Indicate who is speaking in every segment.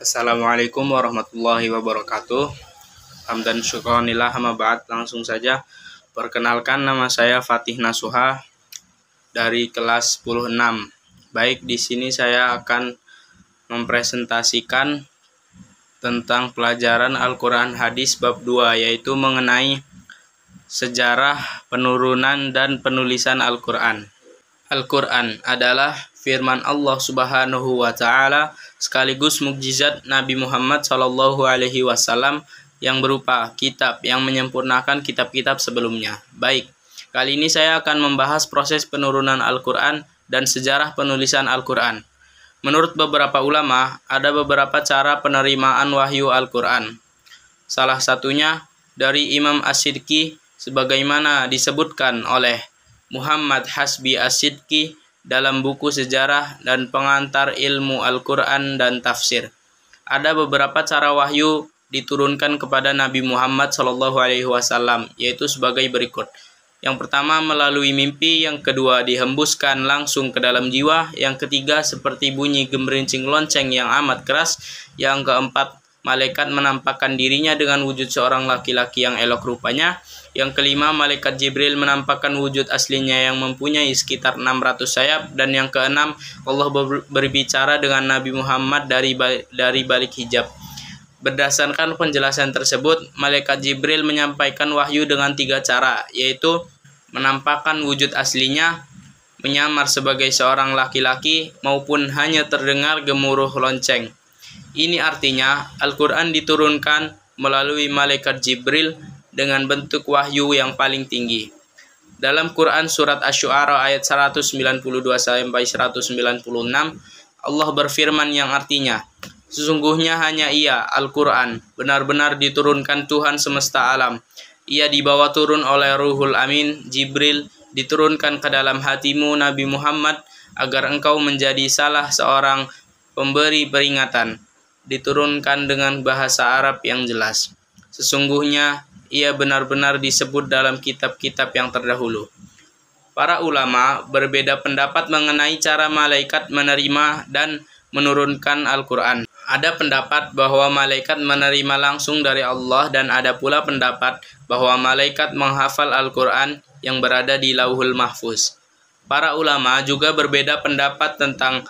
Speaker 1: Assalamualaikum warahmatullahi wabarakatuh. Hamdan syukronillah amma ba'd. Langsung saja, perkenalkan nama saya Fatih Nasuha dari kelas 10-6. Baik, di sini saya akan mempresentasikan tentang pelajaran Al-Quran Hadis bab 2, yaitu mengenai sejarah penurunan dan penulisan Al-Quran. Al-Quran adalah firman Allah Subhanahu wa Ta'ala sekaligus mukjizat Nabi Muhammad SAW yang berupa kitab yang menyempurnakan kitab-kitab sebelumnya. Baik, kali ini saya akan membahas proses penurunan Al-Quran dan sejarah penulisan Al-Quran. Menurut beberapa ulama, ada beberapa cara penerimaan wahyu Al-Quran. Salah satunya dari Imam As-Sidqi sebagaimana disebutkan oleh Muhammad Hasbi As-Sidqi dalam buku sejarah dan pengantar ilmu Al-Quran dan tafsir. Ada beberapa cara wahyu diturunkan kepada Nabi Muhammad SAW, yaitu sebagai berikut. Yang pertama melalui mimpi, yang kedua dihembuskan langsung ke dalam jiwa, yang ketiga seperti bunyi gemerincing lonceng yang amat keras, yang keempat malaikat menampakkan dirinya dengan wujud seorang laki-laki yang elok rupanya, yang kelima malaikat Jibril menampakkan wujud aslinya yang mempunyai sekitar 600 sayap, dan yang keenam Allah berbicara dengan Nabi Muhammad dari balik hijab. Berdasarkan penjelasan tersebut, malaikat Jibril menyampaikan wahyu dengan 3 cara, yaitu menampakkan wujud aslinya, menyamar sebagai seorang laki-laki, maupun hanya terdengar gemuruh lonceng. Ini artinya Al-Quran diturunkan melalui malaikat Jibril dengan bentuk wahyu yang paling tinggi. Dalam Quran surat Asy-Syu'ara ayat 192-196, Allah berfirman yang artinya, sesungguhnya hanya Ia, Al-Quran, benar-benar diturunkan Tuhan semesta alam. Ia dibawa turun oleh Ruhul Amin, Jibril, diturunkan ke dalam hatimu Nabi Muhammad, agar engkau menjadi salah seorang pemberi peringatan. Diturunkan dengan bahasa Arab yang jelas. Sesungguhnya ia benar-benar disebut dalam kitab-kitab yang terdahulu. Para ulama berbeda pendapat mengenai cara malaikat menerima dan menurunkan Al-Quran. Ada pendapat bahwa malaikat menerima langsung dari Allah, dan ada pula pendapat bahwa malaikat menghafal Al-Quran yang berada di Lauhul Mahfuz. Para ulama juga berbeda pendapat tentang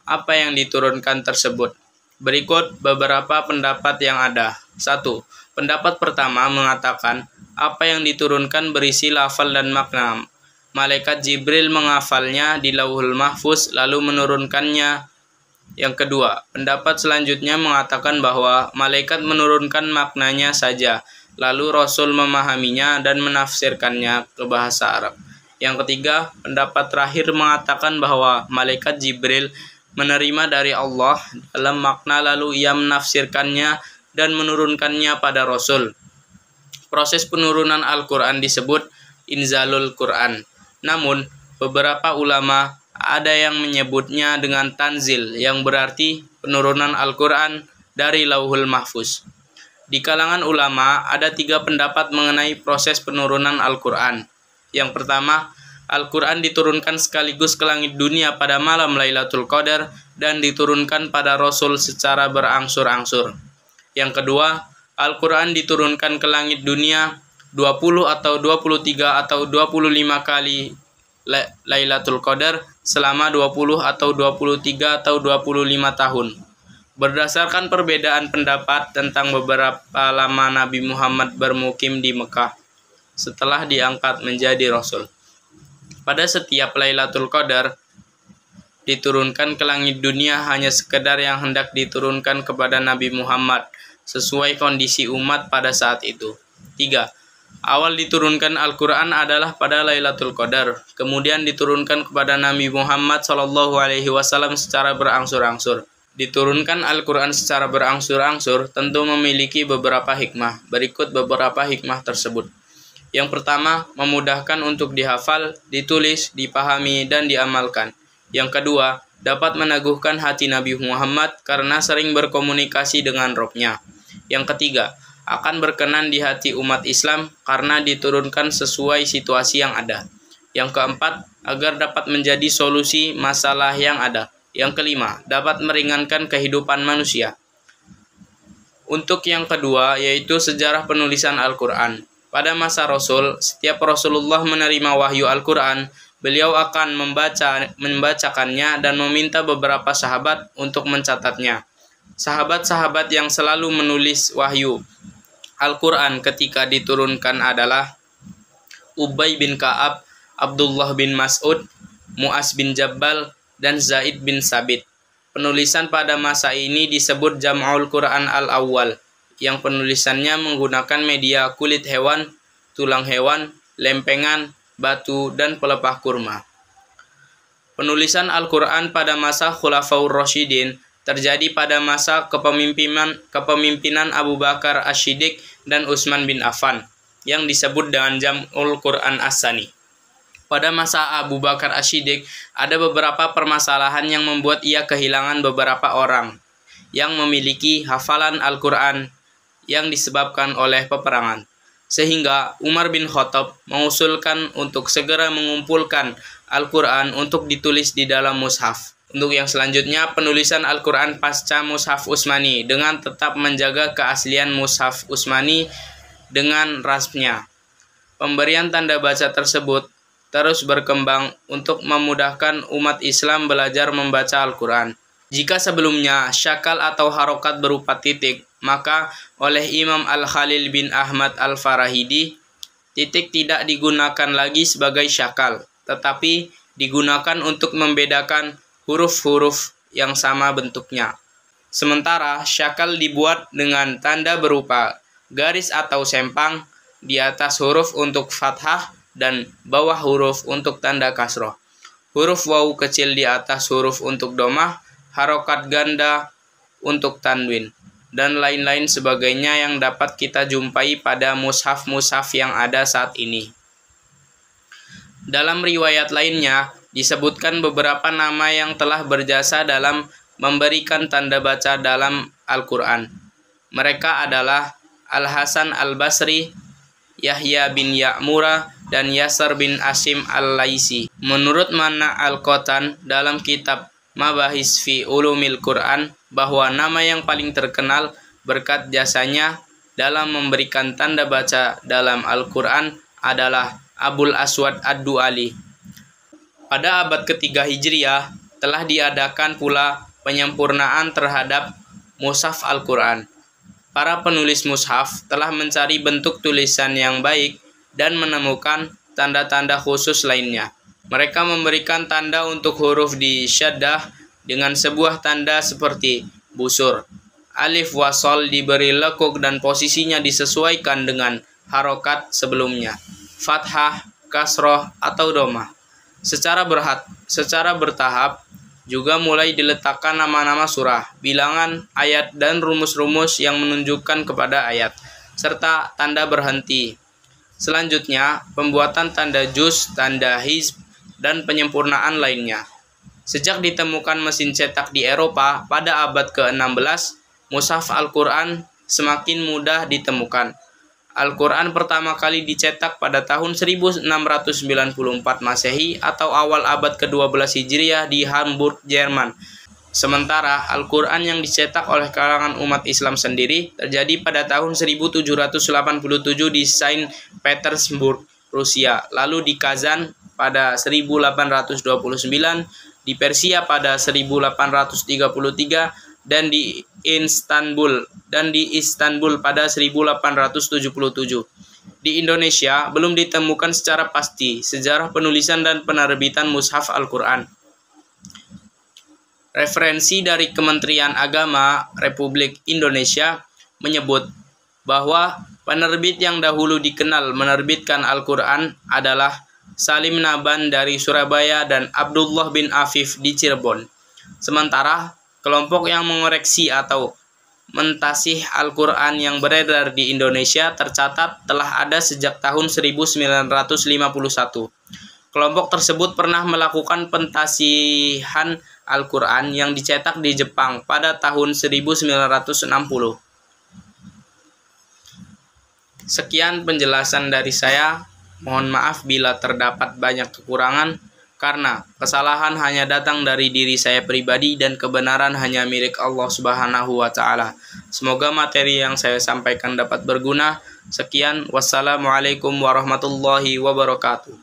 Speaker 1: apa yang diturunkan tersebut. Berikut beberapa pendapat yang ada. 1. Pendapat pertama mengatakan apa yang diturunkan berisi lafal dan makna. Malaikat Jibril menghafalnya di Lauhul Mahfuz lalu menurunkannya. Yang kedua, pendapat selanjutnya mengatakan bahwa malaikat menurunkan maknanya saja, lalu Rasul memahaminya dan menafsirkannya ke bahasa Arab. Yang ketiga, pendapat terakhir mengatakan bahwa malaikat Jibril menerima dari Allah dalam makna lalu ia menafsirkannya dan menurunkannya pada Rasul. Proses penurunan Al-Quran disebut Inzalul Quran. Namun, beberapa ulama ada yang menyebutnya dengan tanzil, yang berarti penurunan Al-Quran dari Lauhul Mahfuz. Di kalangan ulama ada 3 pendapat mengenai proses penurunan Al-Quran. Yang pertama, Al-Quran diturunkan sekaligus ke langit dunia pada malam Lailatul Qadar dan diturunkan pada Rasul secara berangsur-angsur. Yang kedua, Al-Quran diturunkan ke langit dunia 20 atau 23 atau 25 kali Lailatul Qadar selama 20 atau 23 atau 25 tahun. Berdasarkan perbedaan pendapat tentang beberapa lama Nabi Muhammad bermukim di Mekah setelah diangkat menjadi Rasul. Pada setiap Lailatul Qadar diturunkan ke langit dunia hanya sekedar yang hendak diturunkan kepada Nabi Muhammad sesuai kondisi umat pada saat itu. 3. Awal diturunkan Al-Quran adalah pada Lailatul Qadar, kemudian diturunkan kepada Nabi Muhammad SAW secara berangsur-angsur. Diturunkan Al-Quran secara berangsur-angsur tentu memiliki beberapa hikmah. Berikut beberapa hikmah tersebut. Yang pertama, memudahkan untuk dihafal, ditulis, dipahami, dan diamalkan. Yang kedua, dapat meneguhkan hati Nabi Muhammad karena sering berkomunikasi dengan Rabb-Nya. Yang ketiga, akan berkenan di hati umat Islam karena diturunkan sesuai situasi yang ada. Yang keempat, agar dapat menjadi solusi masalah yang ada. Yang kelima, dapat meringankan kehidupan manusia. Untuk yang kedua, yaitu sejarah penulisan Al-Quran. Pada masa Rasul, setiap Rasulullah menerima wahyu Al-Quran, beliau akan membacakannya dan meminta beberapa sahabat untuk mencatatnya. Sahabat-sahabat yang selalu menulis wahyu Al-Quran ketika diturunkan adalah Ubay bin Ka'ab, Abdullah bin Mas'ud, Mu'az bin Jabbal, dan Zaid bin Sabit. Penulisan pada masa ini disebut Jam'ul Quran al-Awwal, yang penulisannya menggunakan media kulit hewan, tulang hewan, lempengan, batu, dan pelepah kurma. Penulisan Al-Quran pada masa Khulafaur Rasyidin terjadi pada masa kepemimpinan Abu Bakar Asy-Syiddiq dan Utsman bin Affan, yang disebut dengan Jam'ul Quran As-Sani. Pada masa Abu Bakar Asy-Syiddiq, ada beberapa permasalahan yang membuat ia kehilangan beberapa orang yang memiliki hafalan Al-Quran yang disebabkan oleh peperangan. Sehingga Umar bin Khattab mengusulkan untuk segera mengumpulkan Al-Quran untuk ditulis di dalam mushaf. Untuk yang selanjutnya, penulisan Al-Quran pasca mushaf Utsmani dengan tetap menjaga keaslian mushaf Utsmani dengan rasnya. Pemberian tanda baca tersebut terus berkembang untuk memudahkan umat Islam belajar membaca Al-Quran. Jika sebelumnya syakal atau harokat berupa titik, maka oleh Imam Al-Khalil bin Ahmad Al-Farahidi, titik tidak digunakan lagi sebagai syakal, tetapi digunakan untuk membedakan huruf-huruf yang sama bentuknya. Sementara syakal dibuat dengan tanda berupa garis atau sempang di atas huruf untuk fathah dan bawah huruf untuk tanda kasroh. Huruf wawu kecil di atas huruf untuk domah, harokat ganda untuk tanwin, dan lain-lain sebagainya yang dapat kita jumpai pada mushaf-mushaf yang ada saat ini. Dalam riwayat lainnya, disebutkan beberapa nama yang telah berjasa dalam memberikan tanda baca dalam Al-Quran. Mereka adalah Al-Hasan Al-Basri, Yahya bin Ya'mura, dan Yasar bin Asim Al-Laisi. Menurut Mana Al-Qatan dalam kitab Mabahis fi Ulumil Quran, bahwa nama yang paling terkenal berkat jasanya dalam memberikan tanda baca dalam Al-Quran adalah Abul Aswad Ad-Du'ali. Pada abad ketiga Hijriah telah diadakan pula penyempurnaan terhadap mushaf Al-Quran. Para penulis mushaf telah mencari bentuk tulisan yang baik dan menemukan tanda-tanda khusus lainnya. Mereka memberikan tanda untuk huruf di syaddah dengan sebuah tanda seperti busur. Alif wasol diberi lekuk dan posisinya disesuaikan dengan harokat sebelumnya, fathah, kasroh, atau domah. Secara bertahap juga mulai diletakkan nama-nama surah, bilangan, ayat, dan rumus-rumus yang menunjukkan kepada ayat, serta tanda berhenti. Selanjutnya, pembuatan tanda juz, tanda hizb, dan penyempurnaan lainnya. Sejak ditemukan mesin cetak di Eropa pada abad ke-16, mushaf Al-Quran semakin mudah ditemukan. Al-Quran pertama kali dicetak pada tahun 1694 Masehi atau awal abad ke-12 Hijriah di Hamburg, Jerman. Sementara Al-Quran yang dicetak oleh kalangan umat Islam sendiri terjadi pada tahun 1787 di Saint Petersburg, Rusia, lalu di Kazan pada 1829, di Persia pada 1833, dan di Istanbul pada 1877. Di Indonesia belum ditemukan secara pasti sejarah penulisan dan penerbitan mushaf Al-Quran. Referensi dari Kementerian Agama Republik Indonesia menyebut bahwa penerbit yang dahulu dikenal menerbitkan Al-Quran adalah Salim Naban dari Surabaya dan Abdullah bin Afif di Cirebon. Sementara kelompok yang mengoreksi atau mentasih Al-Quran yang beredar di Indonesia tercatat telah ada sejak tahun 1951. Kelompok tersebut pernah melakukan pentasihan Al-Quran yang dicetak di Jepang pada tahun 1960. Sekian penjelasan dari saya. Mohon maaf bila terdapat banyak kekurangan, karena kesalahan hanya datang dari diri saya pribadi dan kebenaran hanya milik Allah Subhanahu wa Ta'ala. Semoga materi yang saya sampaikan dapat berguna. Sekian, wassalamualaikum warahmatullahi wabarakatuh.